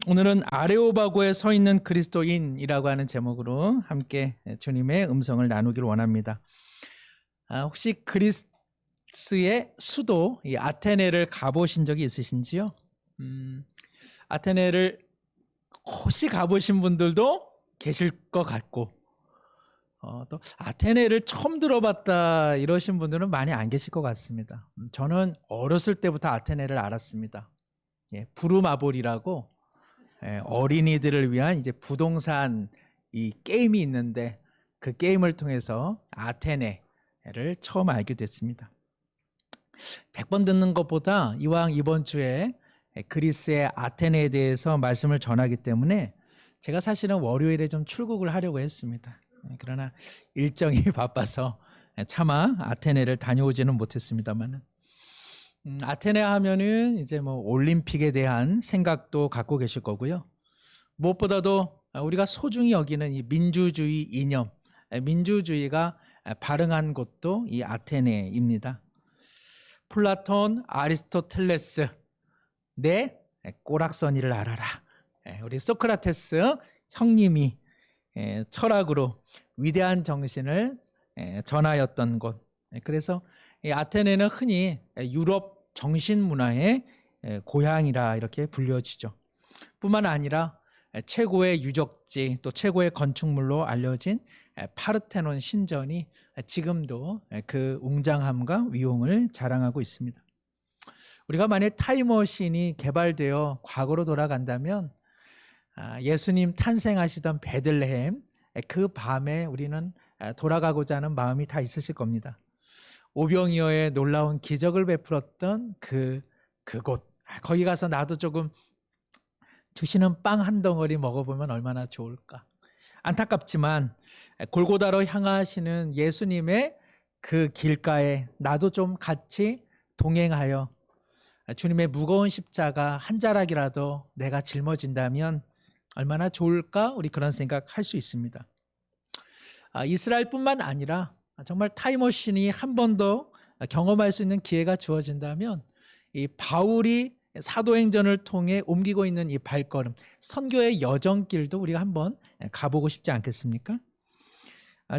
오늘은 아레오바고에 서 있는 그리스도인이라고 하는 제목으로 함께 주님의 음성을 나누기를 원합니다. 혹시 그리스의 수도 이 아테네를 가보신 적이 있으신지요? 아테네를 혹시 가보신 분들도 계실 것 같고, 또 아테네를 처음 들어봤다 이러신 분들은 많이 안 계실 것 같습니다. 저는 어렸을 때부터 아테네를 알았습니다. 부루마블이라고 어린이들을 위한 이제 부동산 이 게임이 있는데 그 게임을 통해서 아테네를 처음 알게 됐습니다. 100번 듣는 것보다 이왕 이번 주에 그리스의 아테네에 대해서 말씀을 전하기 때문에 제가 사실은 월요일에 좀 출국을 하려고 했습니다. 그러나 일정이 바빠서 차마 아테네를 다녀오지는 못했습니다만, 아테네 하면은 이제 뭐 올림픽에 대한 생각도 갖고 계실 거고요. 무엇보다도 우리가 소중히 여기는 이 민주주의 이념, 민주주의가 발흥한 곳도 이 아테네입니다. 플라톤, 아리스토텔레스, 내 꼬락서니를 알아라. 우리 소크라테스 형님이 철학으로 위대한 정신을 전하였던 곳. 그래서 이 아테네는 흔히 유럽 정신문화의 고향이라 이렇게 불려지죠. 뿐만 아니라 최고의 유적지 또 최고의 건축물로 알려진 파르테논 신전이 지금도 그 웅장함과 위용을 자랑하고 있습니다. 우리가 만약 타임머신이 개발되어 과거로 돌아간다면 예수님 탄생하시던 베들레헴 그 밤에 우리는 돌아가고자 하는 마음이 다 있으실 겁니다. 오병이어의 놀라운 기적을 베풀었던 그곳, 거기 가서 나도 조금 주시는 빵 한 덩어리 먹어보면 얼마나 좋을까. 안타깝지만 골고다로 향하시는 예수님의 그 길가에 나도 좀 같이 동행하여 주님의 무거운 십자가 한 자락이라도 내가 짊어진다면 얼마나 좋을까? 우리 그런 생각 할 수 있습니다. 이스라엘뿐만 아니라 정말 타임머신이 한 번 더 경험할 수 있는 기회가 주어진다면 이 바울이 사도행전을 통해 옮기고 있는 이 발걸음, 선교의 여정길도 우리가 한번 가보고 싶지 않겠습니까?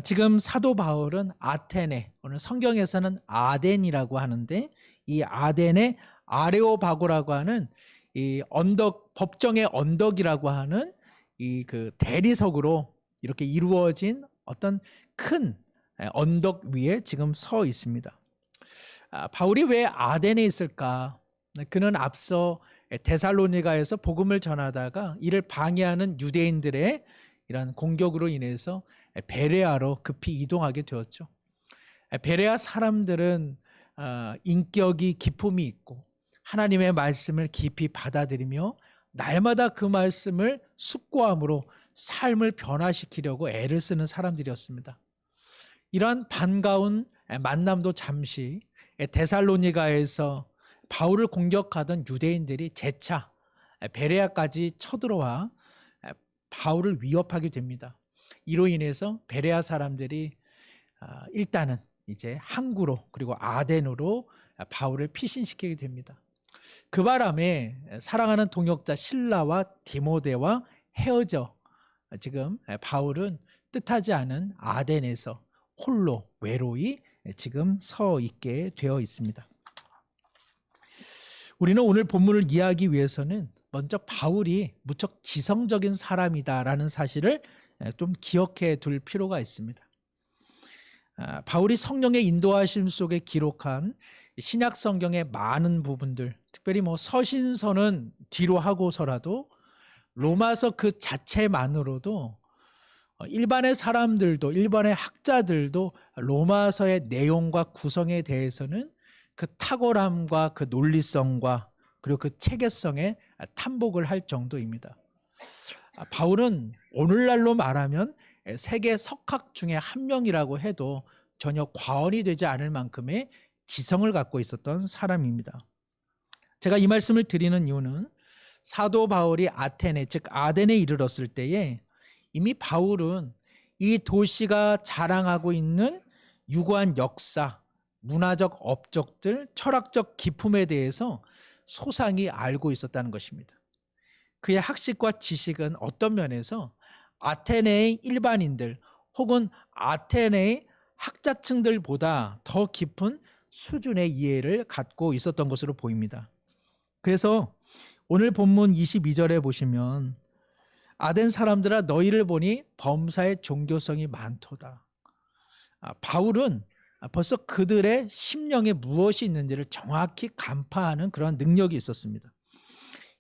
지금 사도 바울은 아테네, 오늘 성경에서는 아덴이라고 하는데 이 아덴의 아레오바고라고 하는 이 언덕, 법정의 언덕이라고 하는 이 그 대리석으로 이렇게 이루어진 어떤 큰 언덕 위에 지금 서 있습니다. 바울이 왜 아덴에 있을까? 그는 앞서 데살로니가에서 복음을 전하다가 이를 방해하는 유대인들의 이런 공격으로 인해서 베레아로 급히 이동하게 되었죠. 베레아 사람들은 인격이 기품이 있고 하나님의 말씀을 깊이 받아들이며 날마다 그 말씀을 숙고함으로 삶을 변화시키려고 애를 쓰는 사람들이었습니다. 이러한 반가운 만남도 잠시 데살로니가에서 바울을 공격하던 유대인들이 재차 베레아까지 쳐들어와 바울을 위협하게 됩니다. 이로 인해서 베레아 사람들이 일단은 이제 항구로 그리고 아덴으로 바울을 피신시키게 됩니다. 그 바람에 사랑하는 동역자 실라와 디모데와 헤어져 지금 바울은 뜻하지 않은 아덴에서 홀로 외로이 지금 서 있게 되어 있습니다. 우리는 오늘 본문을 이해하기 위해서는 먼저 바울이 무척 지성적인 사람이다라는 사실을 좀 기억해 둘 필요가 있습니다. 바울이 성령의 인도하심 속에 기록한 신약 성경의 많은 부분들, 특별히 뭐 서신서는 뒤로 하고서라도 로마서 그 자체만으로도 일반의 사람들도, 일반의 학자들도 로마서의 내용과 구성에 대해서는 그 탁월함과 그 논리성과 그리고 그 체계성에 탐복을 할 정도입니다. 바울은 오늘날로 말하면 세계 석학 중에 한 명이라고 해도 전혀 과언이 되지 않을 만큼의 지성을 갖고 있었던 사람입니다. 제가 이 말씀을 드리는 이유는 사도 바울이 아테네, 즉 아덴에 이르렀을 때에 이미 바울은 이 도시가 자랑하고 있는 유구한 역사, 문화적 업적들, 철학적 기품에 대해서 소상히 알고 있었다는 것입니다. 그의 학식과 지식은 어떤 면에서 아테네의 일반인들 혹은 아테네의 학자층들보다 더 깊은 수준의 이해를 갖고 있었던 것으로 보입니다. 그래서 오늘 본문 22절에 보시면 아덴 사람들아 너희를 보니 범사에 종교성이 많도다. 바울은 벌써 그들의 심령에 무엇이 있는지를 정확히 간파하는 그런 능력이 있었습니다.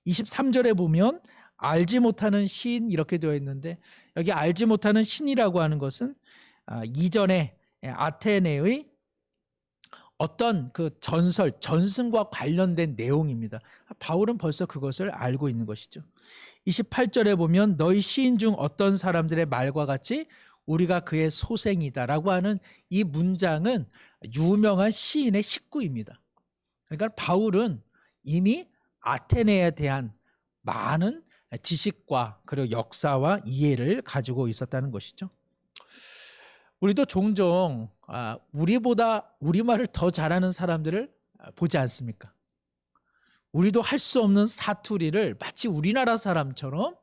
23절에 보면 알지 못하는 신 이렇게 되어 있는데 여기 알지 못하는 신이라고 하는 것은 이전에 아테네의 어떤 그 전승과 관련된 내용입니다. 바울은 벌써 그것을 알고 있는 것이죠. 28절에 보면 너희 시인 중 어떤 사람들의 말과 같이 우리가 그의 소생이다라고 하는 이 문장은 유명한 시인의 식구입니다. 그러니까 바울은 이미 아테네에 대한 많은 지식과 그리고 역사와 이해를 가지고 있었다는 것이죠. 우리도 종종 우리보다 우리말을 더 잘하는 사람들을 보지 않습니까? 우리도 할 수 없는 사투리를 마치 우리나라 사람처럼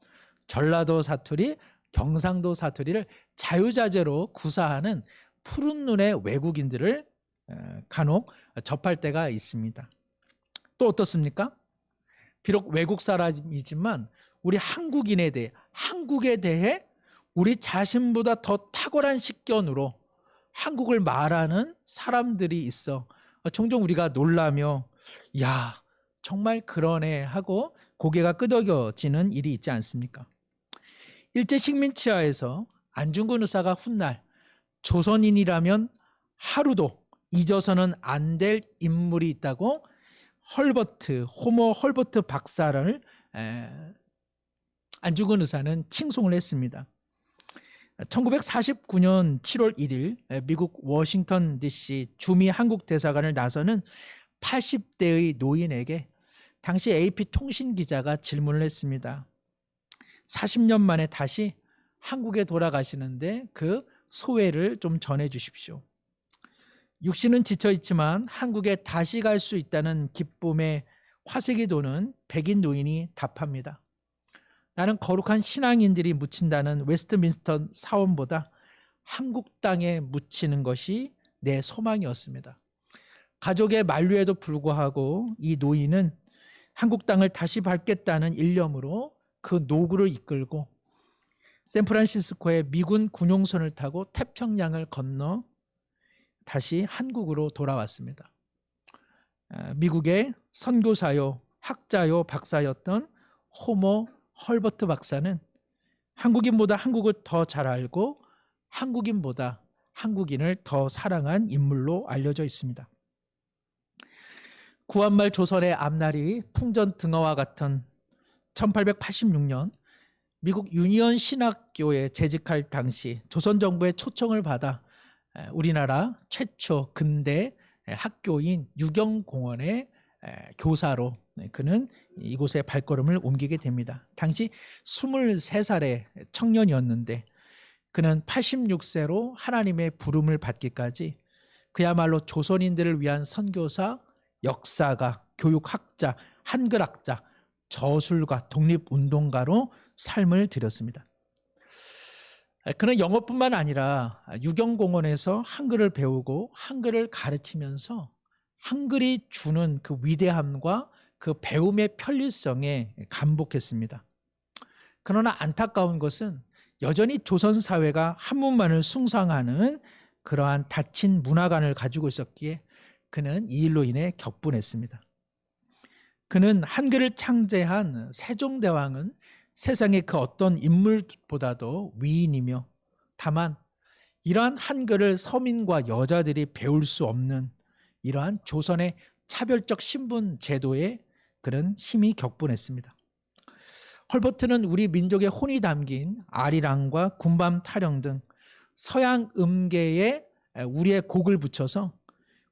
전라도 사투리, 경상도 사투리를 자유자재로 구사하는 푸른 눈의 외국인들을 간혹 접할 때가 있습니다. 또 어떻습니까? 비록 외국 사람이지만 우리 한국에 대해 우리 자신보다 더 탁월한 식견으로 한국을 말하는 사람들이 있어 종종 우리가 놀라며 야 정말 그러네 하고 고개가 끄덕여지는 일이 있지 않습니까? 일제 식민치하에서 안중근 의사가 훗날 조선인이라면 하루도 잊어서는 안 될 인물이 있다고 호모 헐버트 박사를 안중근 의사는 칭송을 했습니다. 1949년 7월 1일 미국 워싱턴 DC 주미 한국 대사관을 나서는 80대의 노인에게 당시 AP 통신 기자가 질문을 했습니다. 40년 만에 다시 한국에 돌아가시는데 그 소회를 좀 전해 주십시오. 육신은 지쳐 있지만 한국에 다시 갈 수 있다는 기쁨에 화색이 도는 백인 노인이 답합니다. 나는 거룩한 신앙인들이 묻힌다는 웨스트민스터 사원보다 한국 땅에 묻히는 것이 내 소망이었습니다. 가족의 만류에도 불구하고 이 노인은 한국 땅을 다시 밟겠다는 일념으로 그 노구를 이끌고 샌프란시스코의 미군 군용선을 타고 태평양을 건너 다시 한국으로 돌아왔습니다. 미국의 선교사요, 학자요, 박사였던 호모 헐버트 박사는 한국인보다 한국을 더 잘 알고 한국인보다 한국인을 더 사랑한 인물로 알려져 있습니다. 구한말 조선의 앞날이 풍전등화와 같은 1886년 미국 유니언 신학교에 재직할 당시 조선 정부의 초청을 받아 우리나라 최초 근대 학교인 유경공원의 교사로 그는 이곳에 발걸음을 옮기게 됩니다. 당시 23살의 청년이었는데 그는 86세로 하나님의 부름을 받기까지 그야말로 조선인들을 위한 선교사, 역사가, 교육학자, 한글학자, 저술가, 독립운동가로 삶을 들였습니다. 그는 영어뿐만 아니라 유경공원에서 한글을 배우고 한글을 가르치면서 한글이 주는 그 위대함과 그 배움의 편리성에 감복했습니다. 그러나 안타까운 것은 여전히 조선 사회가 한문만을 숭상하는 그러한 닫힌 문화관을 가지고 있었기에 그는 이 일로 인해 격분했습니다. 그는 한글을 창제한 세종대왕은 세상의 그 어떤 인물보다도 위인이며 다만 이러한 한글을 서민과 여자들이 배울 수 없는 이러한 조선의 차별적 신분 제도에 그는 심히 격분했습니다. 헐버트는 우리 민족의 혼이 담긴 아리랑과 군밤 타령 등 서양 음계에 우리의 곡을 붙여서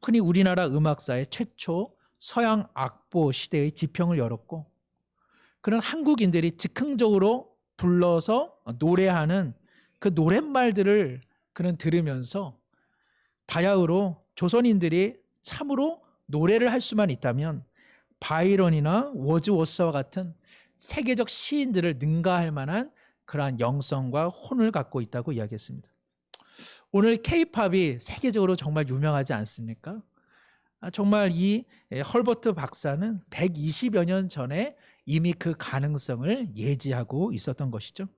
흔히 우리나라 음악사의 최초 서양 악보 시대의 지평을 열었고 그런 한국인들이 즉흥적으로 불러서 노래하는 그 노랫말들을 그는 들으면서 바야흐로 조선인들이 참으로 노래를 할 수만 있다면 바이런이나 워즈워스와 같은 세계적 시인들을 능가할 만한 그러한 영성과 혼을 갖고 있다고 이야기했습니다. 오늘 K-팝이 세계적으로 정말 유명하지 않습니까? 정말 이 헐버트 박사는 120여 년 전에 이미 그 가능성을 예지하고 있었던 것이죠.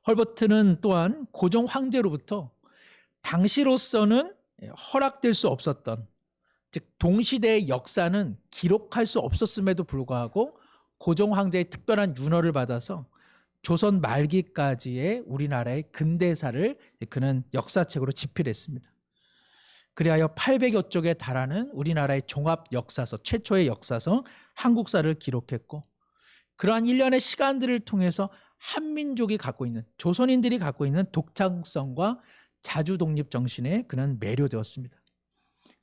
헐버트는 또한 고종 황제로부터 당시로서는 허락될 수 없었던, 즉 동시대의 역사는 기록할 수 없었음에도 불구하고 고종 황제의 특별한 윤허를 받아서 조선 말기까지의 우리나라의 근대사를 그는 역사책으로 집필했습니다. 그리하여 800여 쪽에 달하는 우리나라의 종합 역사서, 최초의 역사서 한국사를 기록했고, 그러한 일련의 시간들을 통해서 한민족이 갖고 있는, 조선인들이 갖고 있는 독창성과 자주독립 정신에 그는 매료되었습니다.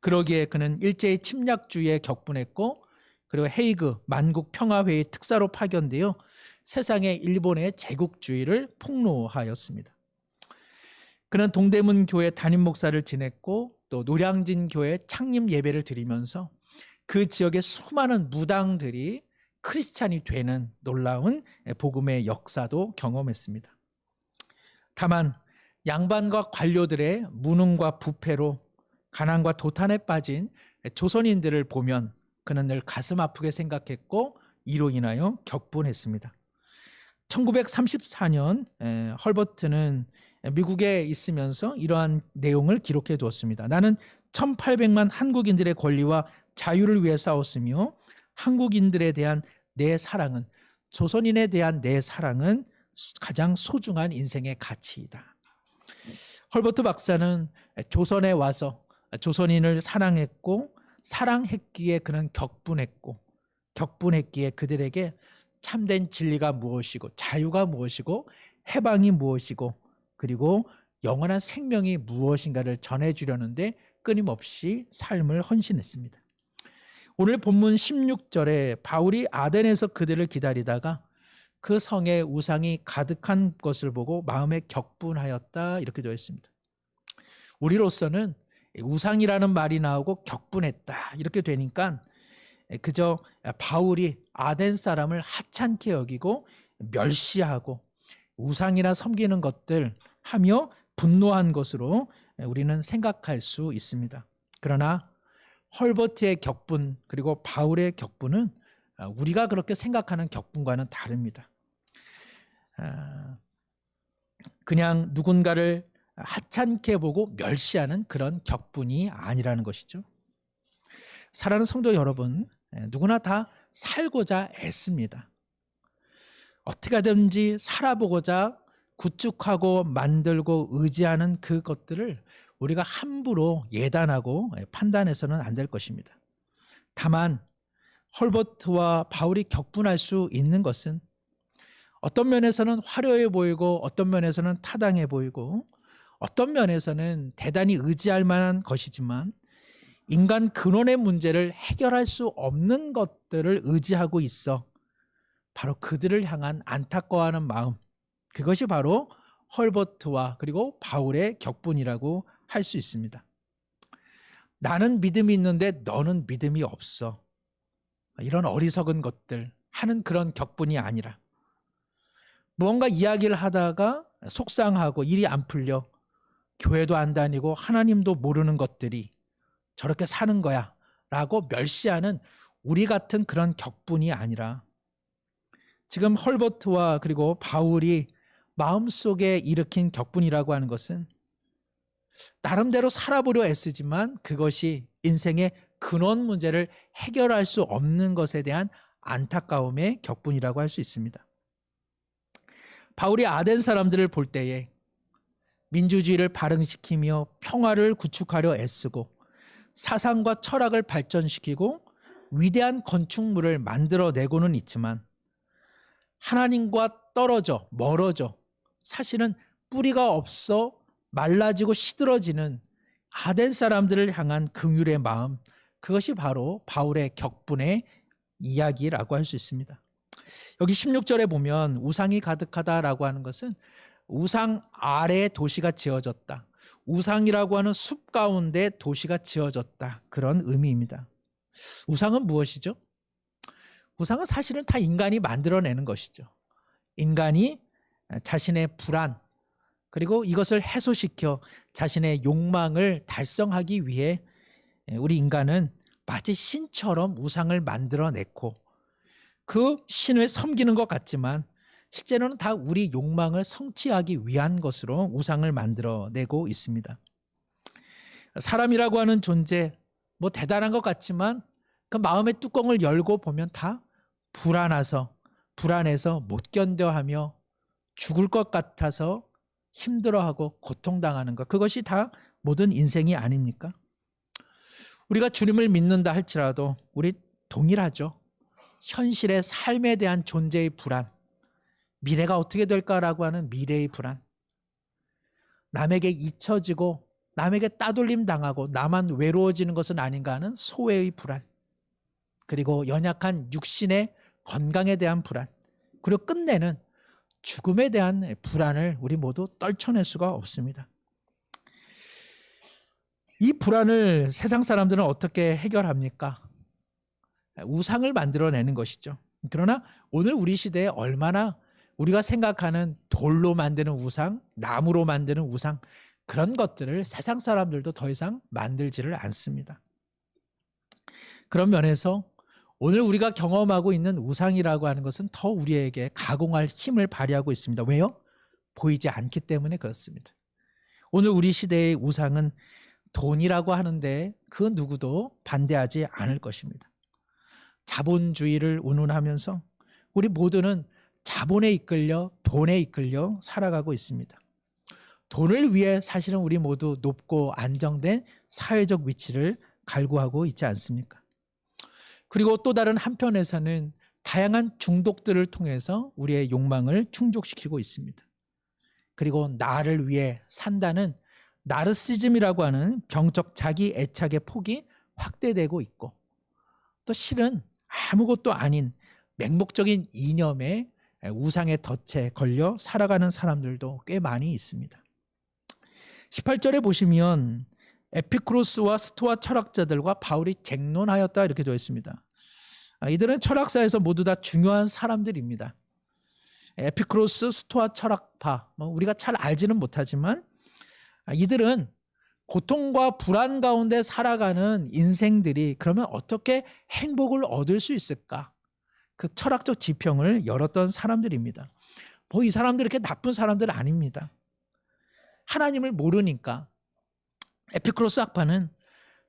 그러기에 그는 일제의 침략주의에 격분했고, 그리고 헤이그 만국평화회의 특사로 파견되어 세상에 일본의 제국주의를 폭로하였습니다. 그는 동대문 교회 담임 목사를 지냈고, 또 노량진 교회 창립 예배를 드리면서 그 지역의 수많은 무당들이 크리스찬이 되는 놀라운 복음의 역사도 경험했습니다. 다만 양반과 관료들의 무능과 부패로 가난과 도탄에 빠진 조선인들을 보면 그는 늘 가슴 아프게 생각했고 이로 인하여 격분했습니다. 1934년 헐버트는 미국에 있으면서 이러한 내용을 기록해 두었습니다. 나는 1800만 한국인들의 권리와 자유를 위해 싸웠으며 한국인들에 대한 내 사랑은, 조선인에 대한 내 사랑은 가장 소중한 인생의 가치이다. 헐버트 박사는 조선에 와서 조선인을 사랑했고, 사랑했기에 그는 격분했기에 그들에게 참된 진리가 무엇이고 자유가 무엇이고 해방이 무엇이고 그리고 영원한 생명이 무엇인가를 전해주려는데 끊임없이 삶을 헌신했습니다. 오늘 본문 16절에 바울이 아덴에서 그들을 기다리다가 그 성에 우상이 가득한 것을 보고 마음에 격분하였다, 이렇게 되어 있습니다. 우리로서는 우상이라는 말이 나오고 격분했다 이렇게 되니까 그저 바울이 아덴 사람을 하찮게 여기고 멸시하고 우상이나 섬기는 것들 하며 분노한 것으로 우리는 생각할 수 있습니다. 그러나 헐버트의 격분 그리고 바울의 격분은 우리가 그렇게 생각하는 격분과는 다릅니다. 그냥 누군가를 하찮게 보고 멸시하는 그런 격분이 아니라는 것이죠. 사랑하는 성도 여러분, 누구나 다 살고자 애씁니다. 어떻게 하든지 살아보고자 구축하고 만들고 의지하는 그것들을 우리가 함부로 예단하고 판단해서는 안 될 것입니다. 다만 헐버트와 바울이 격분할 수 있는 것은 어떤 면에서는 화려해 보이고 어떤 면에서는 타당해 보이고 어떤 면에서는 대단히 의지할 만한 것이지만 인간 근원의 문제를 해결할 수 없는 것들을 의지하고 있어 바로 그들을 향한 안타까워하는 마음, 그것이 바로 헐버트와 그리고 바울의 격분이라고 할 수 있습니다. 나는 믿음이 있는데 너는 믿음이 없어, 이런 어리석은 것들 하는 그런 격분이 아니라 무언가 이야기를 하다가 속상하고 일이 안 풀려 교회도 안 다니고 하나님도 모르는 것들이 저렇게 사는 거야 라고 멸시하는 우리 같은 그런 격분이 아니라 지금 헐버트와 그리고 바울이 마음속에 일으킨 격분이라고 하는 것은 나름대로 살아보려 애쓰지만 그것이 인생의 근원 문제를 해결할 수 없는 것에 대한 안타까움의 격분이라고 할 수 있습니다. 바울이 아덴 사람들을 볼 때에 민주주의를 발흥시키며 평화를 구축하려 애쓰고 사상과 철학을 발전시키고 위대한 건축물을 만들어내고는 있지만 하나님과 떨어져 멀어져 사실은 뿌리가 없어 말라지고 시들어지는 아덴 사람들을 향한 긍휼의 마음, 그것이 바로 바울의 격분의 이야기라고 할 수 있습니다. 여기 16절에 보면 우상이 가득하다라고 하는 것은 우상 아래에 도시가 지어졌다, 우상이라고 하는 숲 가운데 도시가 지어졌다, 그런 의미입니다. 우상은 무엇이죠? 우상은 사실은 다 인간이 만들어내는 것이죠. 인간이 자신의 불안, 그리고 이것을 해소시켜 자신의 욕망을 달성하기 위해 우리 인간은 마치 신처럼 우상을 만들어냈고, 그 신을 섬기는 것 같지만 실제로는 다 우리 욕망을 성취하기 위한 것으로 우상을 만들어내고 있습니다. 사람이라고 하는 존재, 뭐 대단한 것 같지만 그 마음의 뚜껑을 열고 보면 다 불안해서 못 견뎌하며 죽을 것 같아서 힘들어하고 고통당하는 것, 그것이 다 모든 인생이 아닙니까? 우리가 주님을 믿는다 할지라도 우리 동일하죠. 현실의 삶에 대한 존재의 불안, 미래가 어떻게 될까라고 하는 미래의 불안, 남에게 잊혀지고 남에게 따돌림 당하고 나만 외로워지는 것은 아닌가 하는 소외의 불안, 그리고 연약한 육신의 건강에 대한 불안, 그리고 끝내는 죽음에 대한 불안을 우리 모두 떨쳐낼 수가 없습니다. 이 불안을 세상 사람들은 어떻게 해결합니까? 우상을 만들어내는 것이죠. 그러나 오늘 우리 시대에 얼마나 우리가 생각하는 돌로 만드는 우상, 나무로 만드는 우상, 그런 것들을 세상 사람들도 더 이상 만들지를 않습니다. 그런 면에서 오늘 우리가 경험하고 있는 우상이라고 하는 것은 더 우리에게 가공할 힘을 발휘하고 있습니다. 왜요? 보이지 않기 때문에 그렇습니다. 오늘 우리 시대의 우상은 돈이라고 하는데 그 누구도 반대하지 않을 것입니다. 자본주의를 운운하면서 우리 모두는 자본에 이끌려 돈에 이끌려 살아가고 있습니다. 돈을 위해 사실은 우리 모두 높고 안정된 사회적 위치를 갈구하고 있지 않습니까? 그리고 또 다른 한편에서는 다양한 중독들을 통해서 우리의 욕망을 충족시키고 있습니다. 그리고 나를 위해 산다는 나르시즘이라고 하는 병적 자기 애착의 폭이 확대되고 있고, 또 실은 아무것도 아닌 맹목적인 이념에 우상의 덫에 걸려 살아가는 사람들도 꽤 많이 있습니다. 18절에 보시면 에피쿠로스와 스토아 철학자들과 바울이 쟁론하였다 이렇게 되어 있습니다. 이들은 철학사에서 모두 다 중요한 사람들입니다. 에피쿠로스, 스토아 철학파, 우리가 잘 알지는 못하지만 이들은 고통과 불안 가운데 살아가는 인생들이 그러면 어떻게 행복을 얻을 수 있을까? 그 철학적 지평을 열었던 사람들입니다. 이 사람들이 이렇게 나쁜 사람들은 아닙니다. 하나님을 모르니까 에피쿠로스 학파는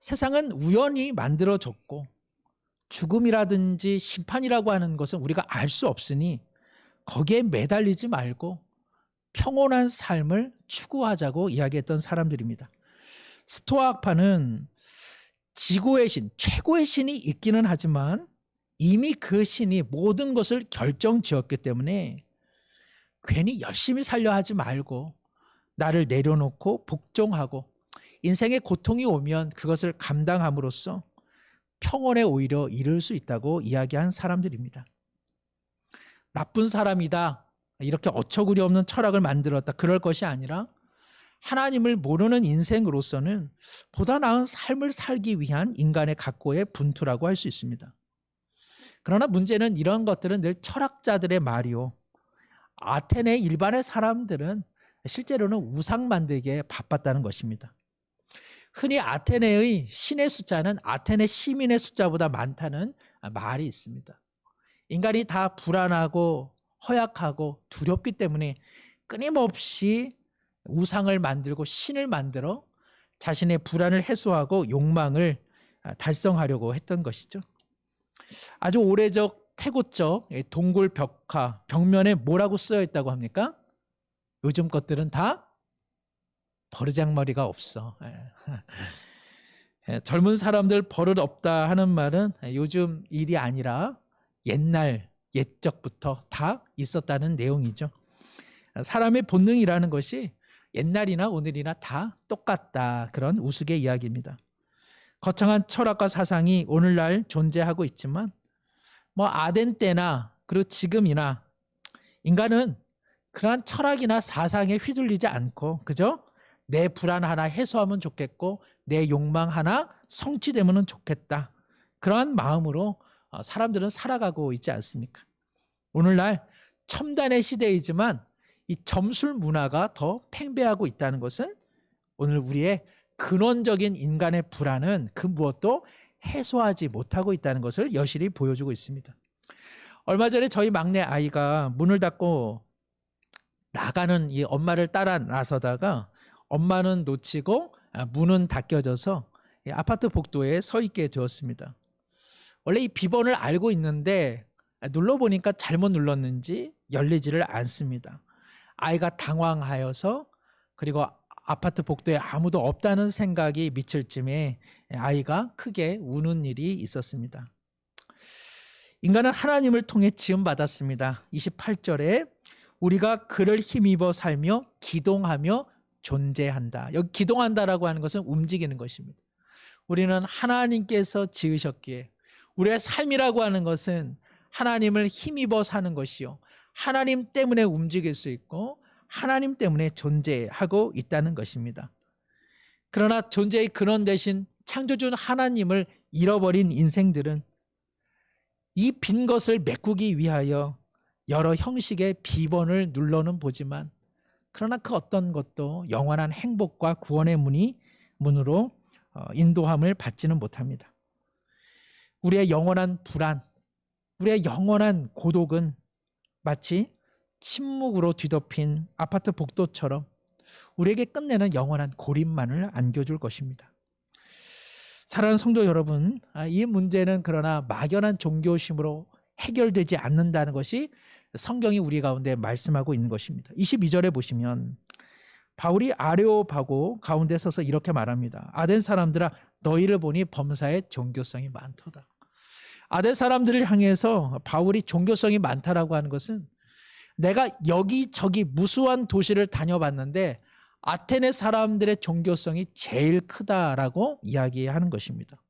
세상은 우연히 만들어졌고 죽음이라든지 심판이라고 하는 것은 우리가 알 수 없으니 거기에 매달리지 말고 평온한 삶을 추구하자고 이야기했던 사람들입니다. 스토아 학파는 지고의 신, 최고의 신이 있기는 하지만 이미 그 신이 모든 것을 결정지었기 때문에 괜히 열심히 살려 하지 말고 나를 내려놓고 복종하고 인생의 고통이 오면 그것을 감당함으로써 평온에 오히려 이를 수 있다고 이야기한 사람들입니다. 나쁜 사람이다, 이렇게 어처구니 없는 철학을 만들었다, 그럴 것이 아니라 하나님을 모르는 인생으로서는 보다 나은 삶을 살기 위한 인간의 각고의 분투라고 할 수 있습니다. 그러나 문제는 이런 것들은 늘 철학자들의 말이요, 아테네 일반의 사람들은 실제로는 우상 만들기에 바빴다는 것입니다. 흔히 아테네의 신의 숫자는 아테네 시민의 숫자보다 많다는 말이 있습니다. 인간이 다 불안하고 허약하고 두렵기 때문에 끊임없이 우상을 만들고 신을 만들어 자신의 불안을 해소하고 욕망을 달성하려고 했던 것이죠. 아주 오래적 태고적 동굴 벽화, 벽면에 뭐라고 쓰여 있다고 합니까? 요즘 것들은 다 버르장머리가 없어. 젊은 사람들 버릇 없다 하는 말은 요즘 일이 아니라 옛날 옛적부터 다 있었다는 내용이죠. 사람의 본능이라는 것이 옛날이나 오늘이나 다 똑같다, 그런 우스개 이야기입니다. 거창한 철학과 사상이 오늘날 존재하고 있지만 아덴 때나 그리고 지금이나 인간은 그러한 철학이나 사상에 휘둘리지 않고 그저 내 불안 하나 해소하면 좋겠고 내 욕망 하나 성취되면 좋겠다, 그러한 마음으로 사람들은 살아가고 있지 않습니까? 오늘날 첨단의 시대이지만 이 점술 문화가 더 팽배하고 있다는 것은 오늘 우리의 근원적인 인간의 불안은 그 무엇도 해소하지 못하고 있다는 것을 여실히 보여주고 있습니다. 얼마 전에 저희 막내 아이가 문을 닫고 나가는 이 엄마를 따라 나서다가 엄마는 놓치고 문은 닫혀져서 아파트 복도에 서 있게 되었습니다. 원래 이 비번을 알고 있는데 눌러보니까 잘못 눌렀는지 열리지를 않습니다. 아이가 당황하여서 그리고 아파트 복도에 아무도 없다는 생각이 미칠 쯤에 아이가 크게 우는 일이 있었습니다. 인간은 하나님을 통해 지음받았습니다. 28절에 우리가 그를 힘입어 살며 기동하며 존재한다. 여기 기동한다라고 하는 것은 움직이는 것입니다. 우리는 하나님께서 지으셨기에 우리의 삶이라고 하는 것은 하나님을 힘입어 사는 것이요, 하나님 때문에 움직일 수 있고 하나님 때문에 존재하고 있다는 것입니다. 그러나 존재의 근원 대신 창조주 하나님을 잃어버린 인생들은 이 빈 것을 메꾸기 위하여 여러 형식의 비번을 눌러는 보지만 그러나 그 어떤 것도 영원한 행복과 구원의 문으로 인도함을 받지는 못합니다. 우리의 영원한 불안, 우리의 영원한 고독은 마치 침묵으로 뒤덮인 아파트 복도처럼 우리에게 끝내는 영원한 고립만을 안겨줄 것입니다. 사랑하는 성도 여러분, 이 문제는 그러나 막연한 종교심으로 해결되지 않는다는 것이 성경이 우리 가운데 말씀하고 있는 것입니다. 22절에 보시면 바울이 아레오파고 가운데 서서 이렇게 말합니다. 아덴 사람들아, 너희를 보니 범사에 종교성이 많도다. 아덴 사람들을 향해서 바울이 종교성이 많다라고 하는 것은 내가 여기저기 무수한 도시를 다녀봤는데 아테네 사람들의 종교성이 제일 크다라고 이야기하는 것입니다.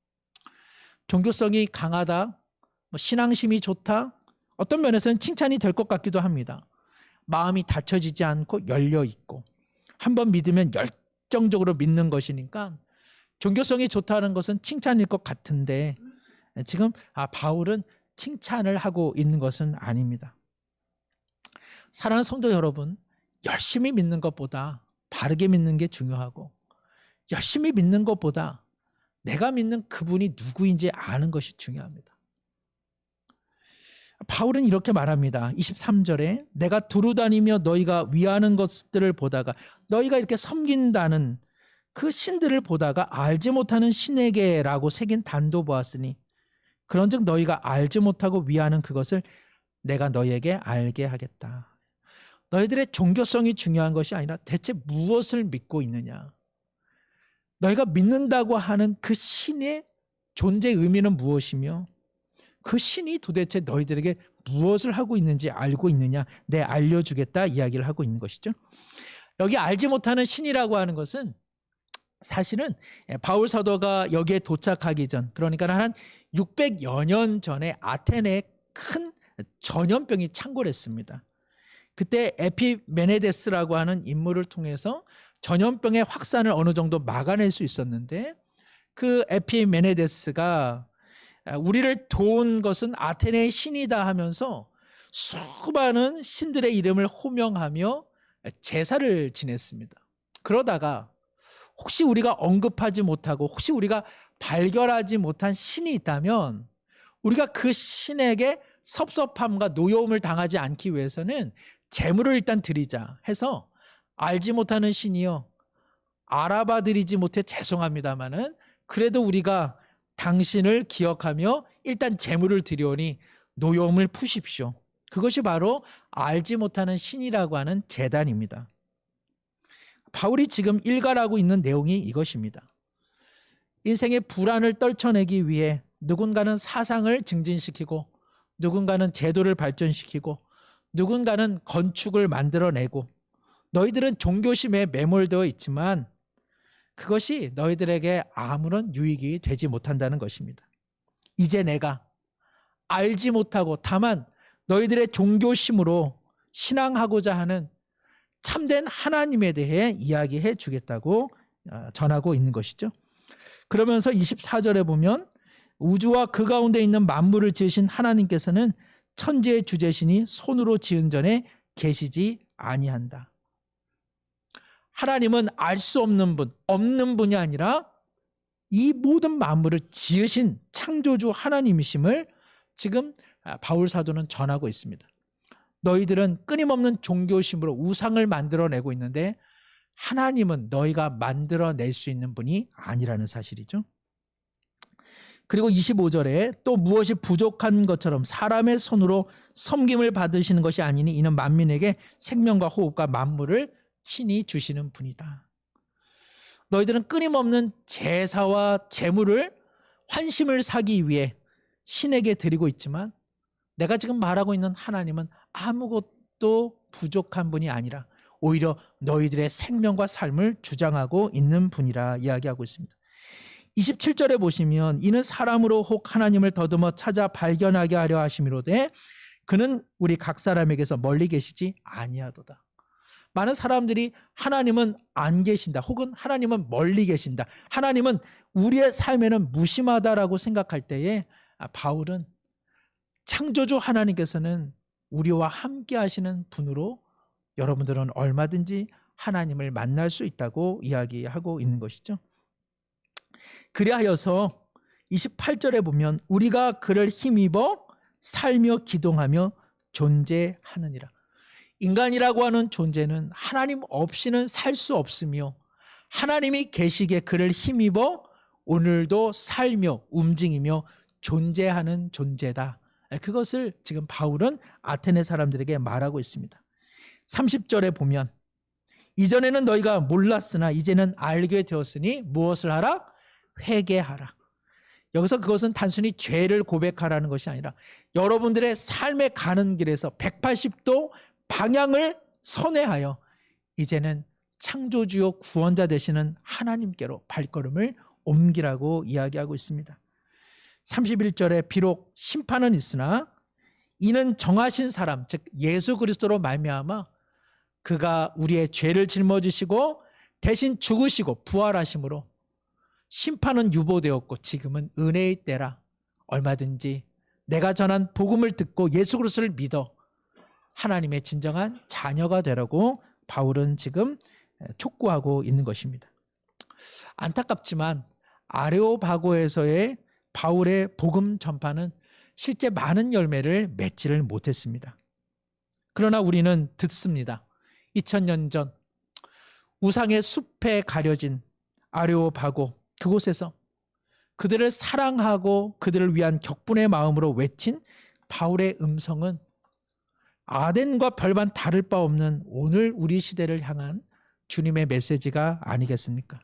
종교성이 강하다, 신앙심이 좋다, 어떤 면에서는 칭찬이 될 것 같기도 합니다. 마음이 닫혀지지 않고 열려있고 한번 믿으면 열정적으로 믿는 것이니까 종교성이 좋다는 것은 칭찬일 것 같은데 지금 바울은 칭찬을 하고 있는 것은 아닙니다. 사랑하는 성도 여러분, 열심히 믿는 것보다 바르게 믿는 게 중요하고 열심히 믿는 것보다 내가 믿는 그분이 누구인지 아는 것이 중요합니다. 바울은 이렇게 말합니다. 23절에 내가 두루다니며 너희가 위하는 것들을 보다가 너희가 이렇게 섬긴다는 그 신들을 보다가 알지 못하는 신에게라고 새긴 단도 보았으니 그런즉 너희가 알지 못하고 위하는 그것을 내가 너희에게 알게 하겠다. 너희들의 종교성이 중요한 것이 아니라 대체 무엇을 믿고 있느냐, 너희가 믿는다고 하는 그 신의 존재 의미는 무엇이며 그 신이 도대체 너희들에게 무엇을 하고 있는지 알고 있느냐, 내 알려주겠다 이야기를 하고 있는 것이죠. 여기 알지 못하는 신이라고 하는 것은 사실은 바울 사도가 여기에 도착하기 전, 그러니까 한 600여 년 전에 아테네에 큰 전염병이 창궐했습니다. 그때 에피메네데스라고 하는 인물을 통해서 전염병의 확산을 어느 정도 막아낼 수 있었는데 그 에피메네데스가 우리를 도운 것은 아테네의 신이다 하면서 수많은 신들의 이름을 호명하며 제사를 지냈습니다. 그러다가 혹시 우리가 언급하지 못하고 혹시 우리가 발견하지 못한 신이 있다면 우리가 그 신에게 섭섭함과 노여움을 당하지 않기 위해서는 제물을 일단 드리자 해서 알지 못하는 신이요, 알아봐 드리지 못해 죄송합니다마는 그래도 우리가 당신을 기억하며 일단 제물을 드려오니 노여움을 푸십시오. 그것이 바로 알지 못하는 신이라고 하는 제단입니다. 바울이 지금 일갈하고 있는 내용이 이것입니다. 인생의 불안을 떨쳐내기 위해 누군가는 사상을 증진시키고 누군가는 제도를 발전시키고 누군가는 건축을 만들어내고 너희들은 종교심에 매몰되어 있지만 그것이 너희들에게 아무런 유익이 되지 못한다는 것입니다. 이제 내가 알지 못하고 다만 너희들의 종교심으로 신앙하고자 하는 참된 하나님에 대해 이야기해 주겠다고 전하고 있는 것이죠. 그러면서 24절에 보면 우주와 그 가운데 있는 만물을 지으신 하나님께서는 천지의 주재신이 손으로 지은 전에 계시지 아니한다. 하나님은 알 수 없는 분, 없는 분이 아니라 이 모든 만물을 지으신 창조주 하나님이심을 지금 바울 사도는 전하고 있습니다. 너희들은 끊임없는 종교심으로 우상을 만들어내고 있는데 하나님은 너희가 만들어낼 수 있는 분이 아니라는 사실이죠. 그리고 25절에 또 무엇이 부족한 것처럼 사람의 손으로 섬김을 받으시는 것이 아니니 이는 만민에게 생명과 호흡과 만물을 친히 주시는 분이다. 너희들은 끊임없는 제사와 제물을 환심을 사기 위해 신에게 드리고 있지만 내가 지금 말하고 있는 하나님은 아무것도 부족한 분이 아니라 오히려 너희들의 생명과 삶을 주장하고 있는 분이라 이야기하고 있습니다. 27절에 보시면 이는 사람으로 혹 하나님을 더듬어 찾아 발견하게 하려 하심이로되 그는 우리 각 사람에게서 멀리 계시지 아니하도다. 많은 사람들이 하나님은 안 계신다 혹은 하나님은 멀리 계신다, 하나님은 우리의 삶에는 무심하다라고 생각할 때에 바울은 창조주 하나님께서는 우리와 함께 하시는 분으로 여러분들은 얼마든지 하나님을 만날 수 있다고 이야기하고 있는 것이죠. 그리하여서 28절에 보면 우리가 그를 힘입어 살며 기동하며 존재하느니라. 인간이라고 하는 존재는 하나님 없이는 살 수 없으며 하나님이 계시기에 그를 힘입어 오늘도 살며 움직이며 존재하는 존재다. 그것을 지금 바울은 아테네 사람들에게 말하고 있습니다. 30절에 보면 이전에는 너희가 몰랐으나 이제는 알게 되었으니 무엇을 하라? 회개하라. 여기서 그것은 단순히 죄를 고백하라는 것이 아니라 여러분들의 삶에 가는 길에서 180도 방향을 선회하여 이제는 창조주요 구원자 되시는 하나님께로 발걸음을 옮기라고 이야기하고 있습니다. 31절에 비록 심판은 있으나 이는 정하신 사람 즉 예수 그리스도로 말미암아 그가 우리의 죄를 짊어지시고 대신 죽으시고 부활하심으로 심판은 유보되었고 지금은 은혜의 때라. 얼마든지 내가 전한 복음을 듣고 예수 그리스도를 믿어 하나님의 진정한 자녀가 되라고 바울은 지금 촉구하고 있는 것입니다. 안타깝지만 아레오바고에서의 바울의 복음 전파는 실제 많은 열매를 맺지를 못했습니다. 그러나 우리는 듣습니다. 2000년 전 우상의 숲에 가려진 아레오바고 그곳에서 그들을 사랑하고 그들을 위한 격분의 마음으로 외친 바울의 음성은 아덴과 별반 다를 바 없는 오늘 우리 시대를 향한 주님의 메시지가 아니겠습니까?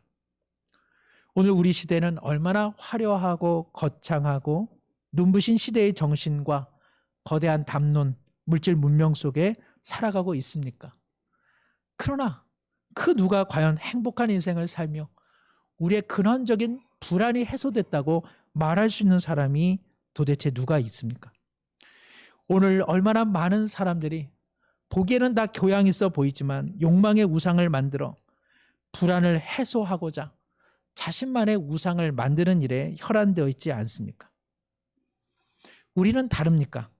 오늘 우리 시대는 얼마나 화려하고 거창하고 눈부신 시대의 정신과 거대한 담론, 물질 문명 속에 살아가고 있습니까? 그러나 그 누가 과연 행복한 인생을 살며 우리의 근원적인 불안이 해소됐다고 말할 수 있는 사람이 도대체 누가 있습니까? 오늘 얼마나 많은 사람들이 보기에는 다 교양 있어 보이지만 욕망의 우상을 만들어 불안을 해소하고자 자신만의 우상을 만드는 일에 혈안되어 있지 않습니까? 우리는 다릅니까?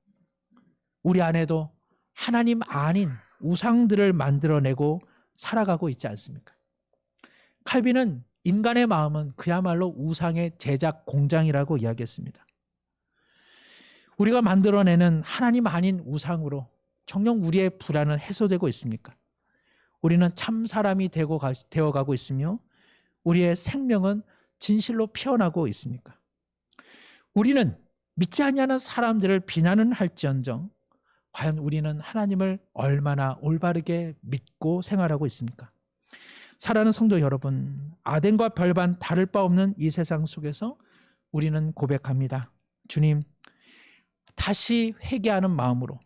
우리 안에도 하나님 아닌 우상들을 만들어내고 살아가고 있지 않습니까? 칼빈은 인간의 마음은 그야말로 우상의 제작 공장이라고 이야기했습니다. 우리가 만들어내는 하나님 아닌 우상으로 정녕 우리의 불안은 해소되고 있습니까? 우리는 참 사람이 되어가고 있으며 우리의 생명은 진실로 피어나고 있습니까? 우리는 믿지 아니하는 사람들을 비난은 할지언정 과연 우리는 하나님을 얼마나 올바르게 믿고 생활하고 있습니까? 사랑하는 성도 여러분, 아덴과 별반 다를 바 없는 이 세상 속에서 우리는 고백합니다. 주님, 다시 회개하는 마음으로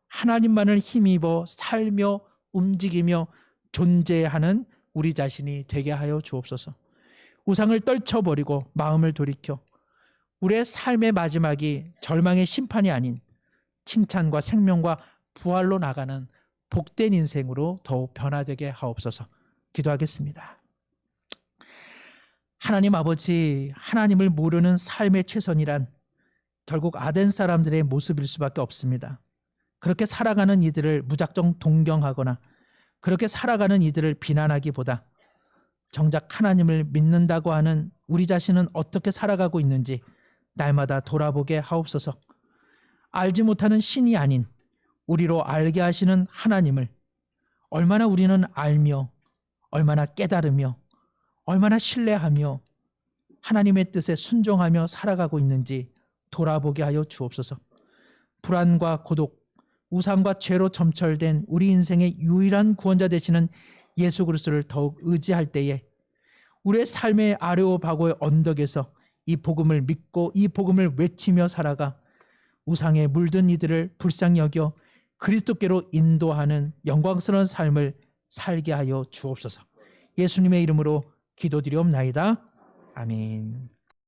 하나님만을 힘입어 살며 움직이며 존재하는 우리 자신이 되게 하여 주옵소서. 우상을 떨쳐버리고 마음을 돌이켜 우리의 삶의 마지막이 절망의 심판이 아닌 칭찬과 생명과 부활로 나가는 복된 인생으로 더욱 변화되게 하옵소서. 기도하겠습니다. 하나님 아버지, 하나님을 모르는 삶의 최선이란 결국 아덴 사람들의 모습일 수밖에 없습니다. 그렇게 살아가는 이들을 무작정 동경하거나 그렇게 살아가는 이들을 비난하기보다 정작 하나님을 믿는다고 하는 우리 자신은 어떻게 살아가고 있는지 날마다 돌아보게 하옵소서. 알지 못하는 신이 아닌 우리로 알게 하시는 하나님을 얼마나 우리는 알며 얼마나 깨달으며 얼마나 신뢰하며 하나님의 뜻에 순종하며 살아가고 있는지 돌아보게 하여 주옵소서. 불안과 고독, 우상과 죄로 점철된 우리 인생의 유일한 구원자 되시는 예수 그리스도를 더욱 의지할 때에 우리의 삶의 아레오바고의 언덕에서 이 복음을 믿고 이 복음을 외치며 살아가 우상에 물든 이들을 불쌍히 여겨 그리스도께로 인도하는 영광스러운 삶을 살게 하여 주옵소서. 예수님의 이름으로 기도드리옵나이다. 아멘.